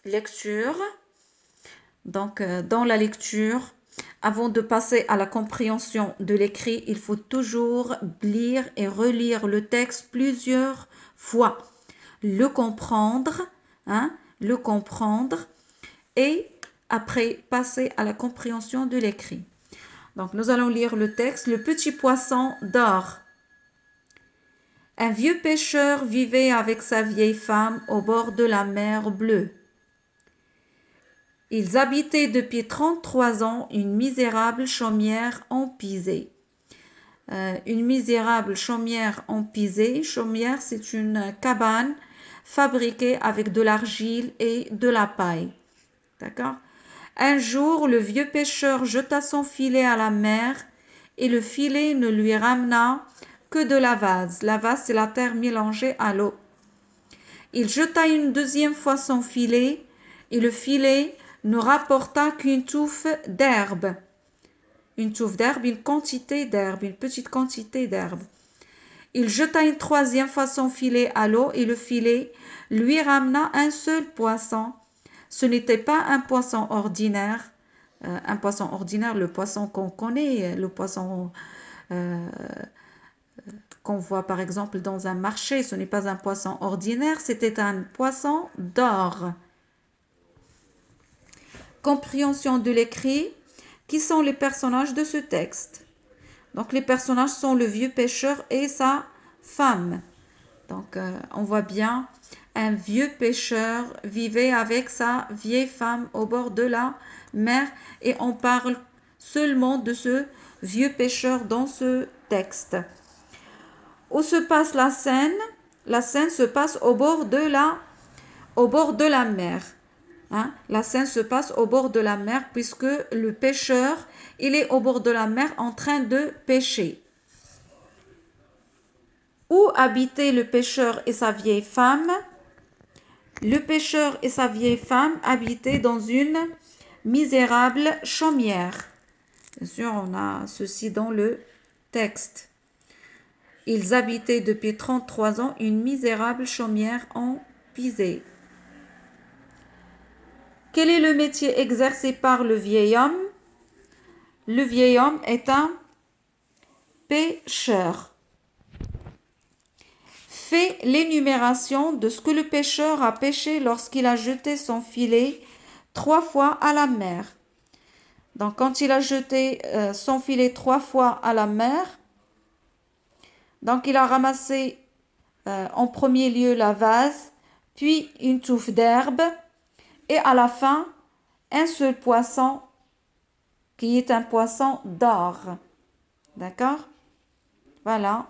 lecture. Donc, dans la lecture, avant de passer à la compréhension de l'écrit, il faut toujours lire et relire le texte plusieurs fois. Le comprendre, le comprendre et après passer à la compréhension de l'écrit. Donc, nous allons lire le texte. Le petit poisson dort. Un vieux pêcheur vivait avec sa vieille femme au bord de la mer Bleue. Ils habitaient depuis 33 ans une misérable chaumière en pisé. Une misérable chaumière en pisé. Chaumière, c'est une cabane fabriquée avec de l'argile et de la paille. D'accord? Un jour, le vieux pêcheur jeta son filet à la mer et le filet ne lui ramena que de la vase. La vase, c'est la terre mélangée à l'eau. Il jeta une deuxième fois son filet et le filet ne rapporta qu'une touffe d'herbe. Une touffe d'herbe, une quantité d'herbe, une petite quantité d'herbe. Il jeta une troisième fois son filet à l'eau et le filet lui ramena un seul poisson. Ce n'était pas un poisson ordinaire. Un poisson ordinaire, le poisson qu'on connaît, le poisson qu'on voit par exemple dans un marché, ce n'est pas un poisson ordinaire, c'était un poisson d'or. Compréhension de l'écrit. Qui sont les personnages de ce texte? Donc les personnages sont le vieux pêcheur et sa femme. Donc on voit bien, un vieux pêcheur vivait avec sa vieille femme au bord de la mer et on parle seulement de ce vieux pêcheur dans ce texte. Où se passe la scène? La scène se passe au bord de la mer. La scène se passe au bord de la mer puisque le pêcheur, il est au bord de la mer en train de pêcher. Où habitaient le pêcheur et sa vieille femme? Le pêcheur et sa vieille femme habitaient dans une misérable chaumière. Bien sûr, on a ceci dans le texte. Ils habitaient depuis 33 ans une misérable chaumière en pisé. Quel est le métier exercé par le vieil homme? Le vieil homme est un pêcheur. Fais l'énumération de ce que le pêcheur a pêché lorsqu'il a jeté son filet 3 fois à la mer. Donc, quand il a jeté son filet 3 fois à la mer, donc il a ramassé en premier lieu la vase, puis une touffe d'herbe, et à la fin, un seul poisson qui est un poisson d'or. D'accord? Voilà.